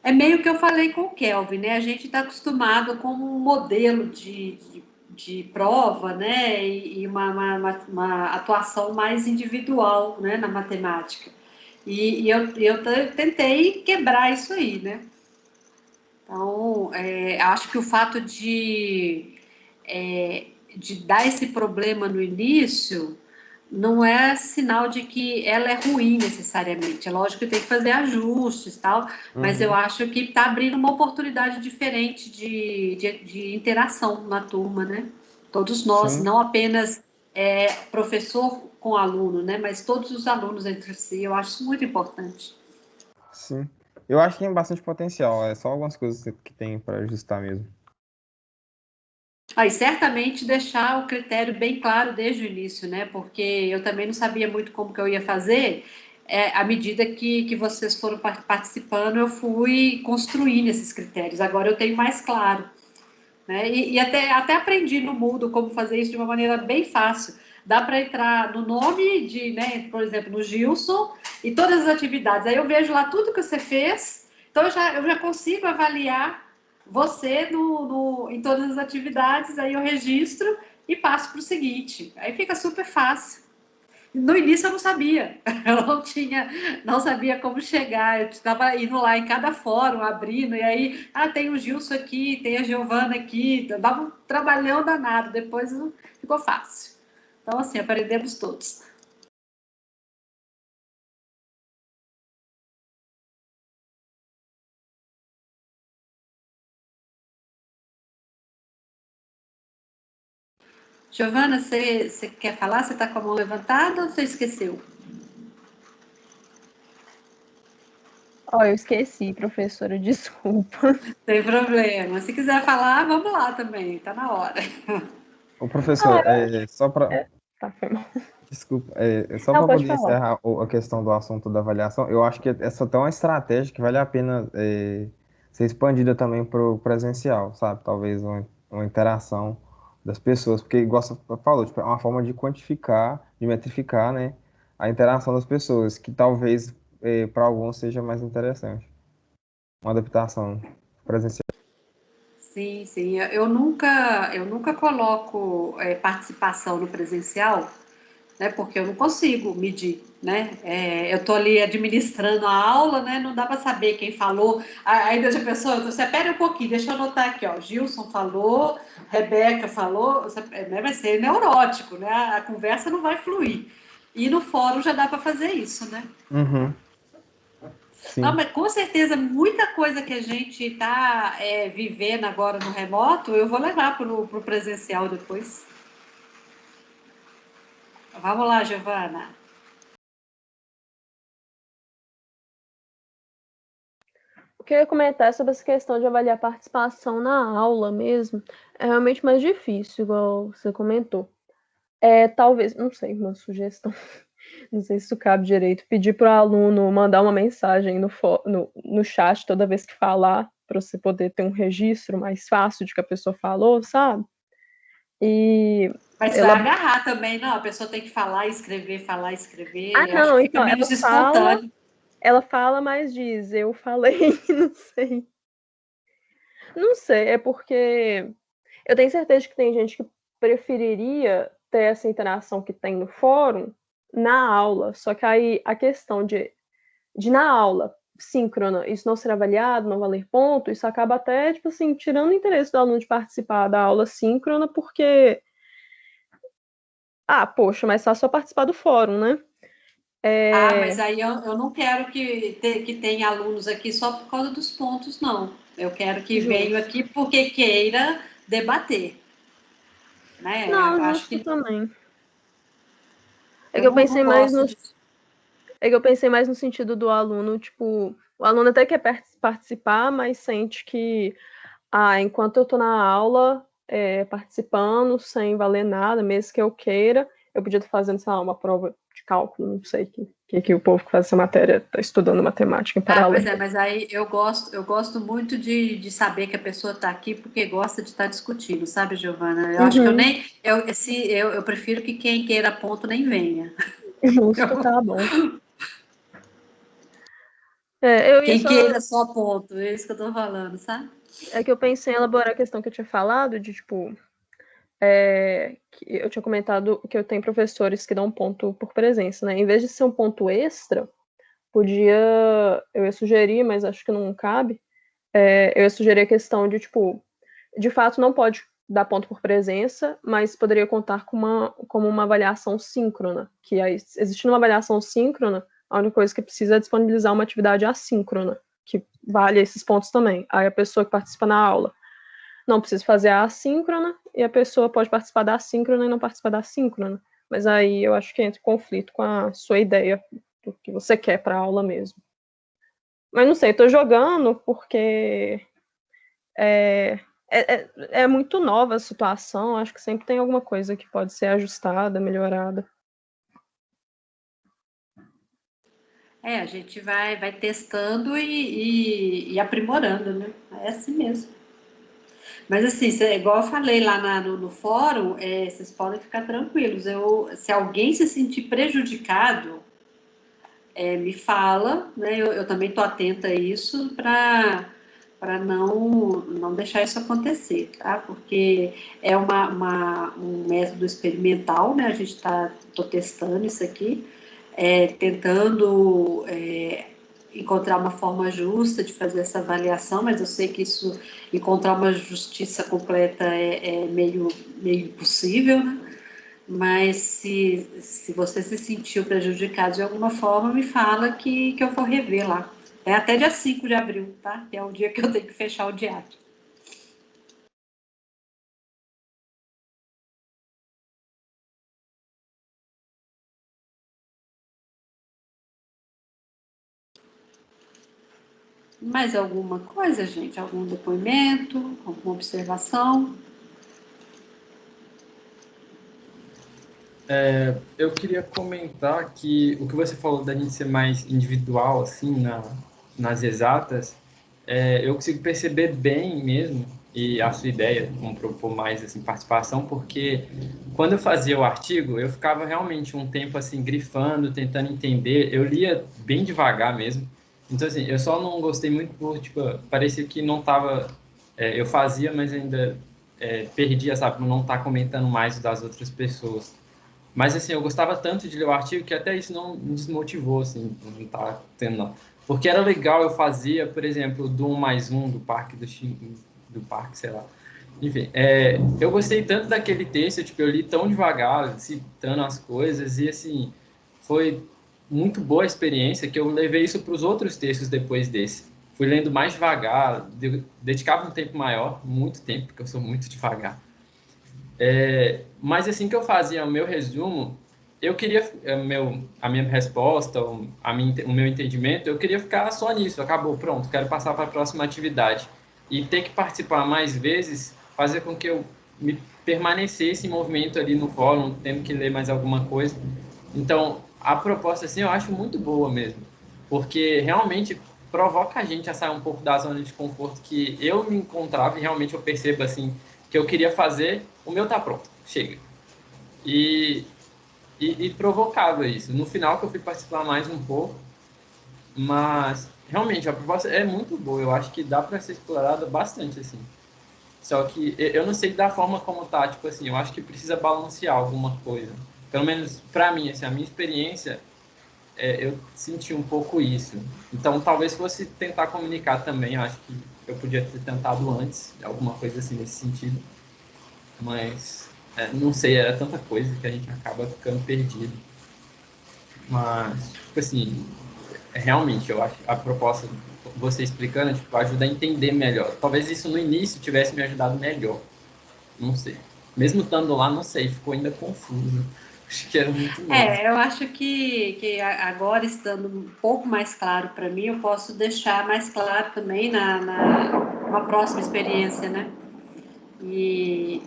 É meio que eu falei com o Kelvin, né? A gente está acostumado com um modelo de prova, né? E uma atuação mais individual, né? Na matemática. E eu tentei quebrar isso aí, né? Então, acho que o fato de dar esse problema no início não é sinal de que ela é ruim necessariamente. É lógico que tem que fazer ajustes, tal, mas eu Uhum. acho que está abrindo uma oportunidade diferente de interação na turma, né? Todos nós, Sim, não apenas professor com aluno, né? Mas todos os alunos entre si. Eu acho isso muito importante. sim. Eu acho que tem bastante potencial. É só algumas coisas que tem para ajustar mesmo. Aí, certamente deixar o critério bem claro desde o início, né? Porque eu também não sabia muito como que eu ia fazer. À medida que vocês foram participando, eu fui construindo esses critérios. Agora eu tenho mais claro, né? E até aprendi no Moodle como fazer isso de uma maneira bem fácil. Dá para entrar no nome né? Por exemplo, no Gilson e todas as atividades. Aí eu vejo lá tudo que você fez. Então eu já consigo avaliar você em todas as atividades. Aí eu registro e passo para o seguinte. Aí fica super fácil. No início eu não sabia, eu não sabia como chegar, eu estava indo lá em cada fórum, abrindo, e aí, tem o Gilson aqui, tem a Giovana aqui, dava um trabalhão danado, depois ficou fácil. Então, assim, aprendemos todos. Giovana, você quer falar? Você está com a mão levantada ou você esqueceu? Eu esqueci, professora, desculpa. Tem problema. Se quiser falar, vamos lá também, tá na hora. O professor, só para. Tá, foi mal. Desculpa, só Não, para pode poder falar. encerrar a questão do assunto da avaliação, eu acho que essa é tão uma estratégia que vale a pena ser expandida também para o presencial, sabe? Talvez uma interação das pessoas, porque, igual você falou, tipo, é uma forma de quantificar, de metrificar, né, a interação das pessoas, que talvez para alguns seja mais interessante. Uma adaptação presencial. Sim, sim. Eu nunca coloco participação no presencial, né? Porque eu não consigo medir, né? Eu estou ali administrando a aula, né? Não dá para saber quem falou. Ainda a pessoa, você pera um pouquinho, deixa eu anotar aqui, ó. Gilson falou, Rebeca falou, né? Vai ser neurótico, né? A conversa não vai fluir. E no fórum já dá para fazer isso, né? Uhum, Não, sim. mas com certeza muita coisa que a gente está vivendo agora no remoto, eu vou levar para o presencial depois. Vamos lá, Giovana. O que eu ia comentar é sobre essa questão de avaliar a participação na aula mesmo. É realmente mais difícil, igual você comentou. Talvez, não sei, uma sugestão, não sei se isso cabe direito, pedir para o aluno mandar uma mensagem no chat toda vez que falar, para você poder ter um registro mais fácil de que a pessoa falou, sabe? E Mas vai ela. agarrar também, não? A pessoa tem que falar, escrever. Eu acho Não, que fica então, menos espontâneo. ela fala, mas diz, eu falei, não sei. Não sei, é porque eu tenho certeza que tem gente que preferiria ter essa interação que tem no fórum na aula, só que aí a questão de na aula síncrona, isso não ser avaliado, não valer ponto, isso acaba até, tipo assim, tirando o interesse do aluno de participar da aula síncrona, porque, poxa, mas só participar do fórum, né? Mas aí eu não quero que tenha alunos aqui só por causa dos pontos, não. Eu quero que venham aqui porque queira debater. Né? Não, Eu acho justo que também. É eu que eu não pensei mais gosto no, disso. é que eu pensei mais no sentido do aluno, tipo, o aluno até quer participar, mas sente que, enquanto eu tô na aula, participando, sem valer nada, mesmo que eu queira, eu podia estar fazendo, sei lá, uma prova de cálculo, não sei que o povo que faz essa matéria está estudando matemática em paralelo. Pois é, mas aí eu gosto muito de saber que a pessoa está aqui porque gosta de estar discutindo, sabe, Giovana? Eu acho que eu prefiro que quem queira ponto nem venha. Justo, tá bom. Quem queira só ponto, é isso que eu tô falando, sabe? É que eu pensei em elaborar a questão que eu tinha falado, de tipo, que eu tinha comentado que eu tenho professores que dão ponto por presença, né? Em vez de ser um ponto extra, eu ia sugerir, mas acho que não cabe, eu ia sugerir a questão de, tipo, de fato não pode dar ponto por presença, mas poderia contar como uma avaliação síncrona, que aí, existindo uma avaliação síncrona, a única coisa que precisa é disponibilizar uma atividade assíncrona, que vale esses pontos também. Aí a pessoa que participa na aula não precisa fazer a assíncrona, e a pessoa pode participar da assíncrona e não participar da síncrona. Mas aí eu acho que entra em conflito com a sua ideia do que você quer para a aula mesmo. Mas não sei, estou jogando porque é muito nova a situação, acho que sempre tem alguma coisa que pode ser ajustada, melhorada. A gente vai testando e aprimorando, né? É assim mesmo. Mas assim, igual eu falei lá no fórum, vocês podem ficar tranquilos. Se alguém se sentir prejudicado, me fala, né? Eu também estou atenta a isso para não deixar isso acontecer, tá? Porque é um método experimental, né? A gente tô testando isso aqui, tentando encontrar uma forma justa de fazer essa avaliação, mas eu sei que encontrar uma justiça completa é meio impossível, né? Mas se você se sentiu prejudicado de alguma forma, me fala que eu vou rever lá. É até dia 5 de abril, tá? Que é o dia que eu tenho que fechar o diário. Mais alguma coisa, gente? Algum depoimento? Alguma observação? Eu queria comentar que o que você falou da gente ser mais individual, assim, nas exatas, eu consigo perceber bem mesmo, e a sua ideia, como propor mais, assim, participação, porque quando eu fazia o artigo, eu ficava realmente um tempo, assim, grifando, tentando entender, eu lia bem devagar mesmo, então, assim, eu só não gostei muito por, tipo, parecia que não estava, eu fazia, mas ainda perdia, sabe, por não estar comentando mais das outras pessoas. Mas, assim, eu gostava tanto de ler o artigo que até isso não me desmotivou, assim, não tá tendo, não. Porque era legal, eu fazia, por exemplo, do 1+1, do parque, sei lá. Enfim, eu gostei tanto daquele texto, tipo, eu li tão devagar, citando as coisas, e, assim, foi muito boa a experiência que eu levei isso para os outros textos depois desse. Fui lendo mais devagar, dedicava um tempo maior, muito tempo, porque eu sou muito devagar. Mas assim que eu fazia o meu resumo, eu queria a minha resposta, o meu entendimento, eu queria ficar só nisso. Acabou, pronto, quero passar para a próxima atividade. E ter que participar mais vezes fazer com que eu me permanecesse em movimento ali no fórum, tendo que ler mais alguma coisa. Então, a proposta assim eu acho muito boa mesmo, porque realmente provoca a gente a sair um pouco da zona de conforto que eu me encontrava e realmente eu percebo assim que eu queria fazer, o meu tá pronto, chega. E provocava isso. No final que eu fui participar mais um pouco, mas realmente a proposta é muito boa, eu acho que dá para ser explorada bastante assim. Só que eu não sei da forma como tá, tipo assim, eu acho que precisa balancear alguma coisa. Pelo menos para mim, assim, a minha experiência eu senti um pouco isso. Então, talvez fosse tentar comunicar também, eu acho que eu podia ter tentado antes, alguma coisa assim nesse sentido. Mas, não sei, era tanta coisa que a gente acaba ficando perdido. Mas, tipo assim, realmente, eu acho a proposta, você explicando, tipo, ajuda a entender melhor. Talvez isso no início tivesse me ajudado melhor. Não sei. Mesmo estando lá, não sei, ficou ainda confuso. Acho que era muito novo. Eu acho que agora, estando um pouco mais claro para mim, eu posso deixar mais claro também numa próxima experiência, né? E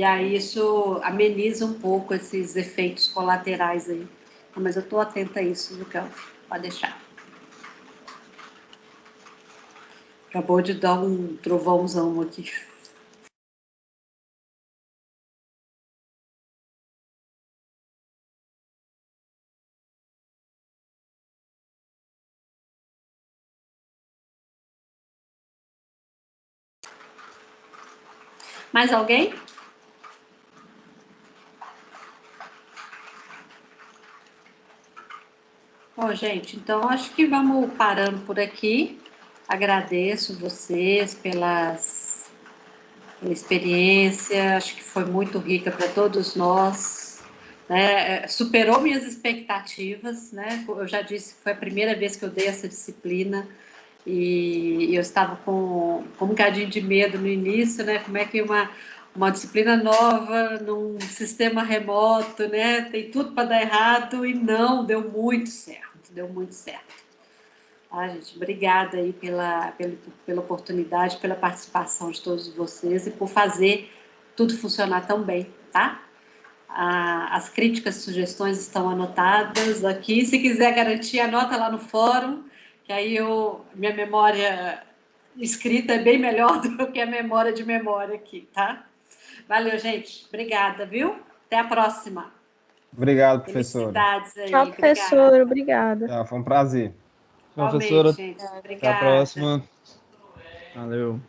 aí isso ameniza um pouco esses efeitos colaterais aí. Mas eu estou atenta a isso, viu, Kelvin? Pode deixar. Acabou de dar um trovãozão aqui. Mais alguém? Bom, gente, então acho que vamos parando por aqui. Agradeço vocês pela experiência, acho que foi muito rica para todos nós, né? Superou minhas expectativas, né? Eu já disse que foi a primeira vez que eu dei essa disciplina e eu estava com um bocadinho de medo no início, né? Como é que uma disciplina nova num sistema remoto, né? Tem tudo para dar errado e não, deu muito certo, deu muito certo. Gente, obrigada aí pela oportunidade, pela participação de todos vocês e por fazer tudo funcionar tão bem, tá? As críticas e sugestões estão anotadas aqui. Se quiser garantir, anota lá no fórum, que aí minha memória escrita é bem melhor do que a memória de memória aqui, tá? Valeu, gente. Obrigada, viu? Até a próxima. Obrigado, professora. Felicidades aí. Tchau, professora. Obrigada. Foi um prazer. Professora, Gente. até a Obrigada. próxima. Valeu.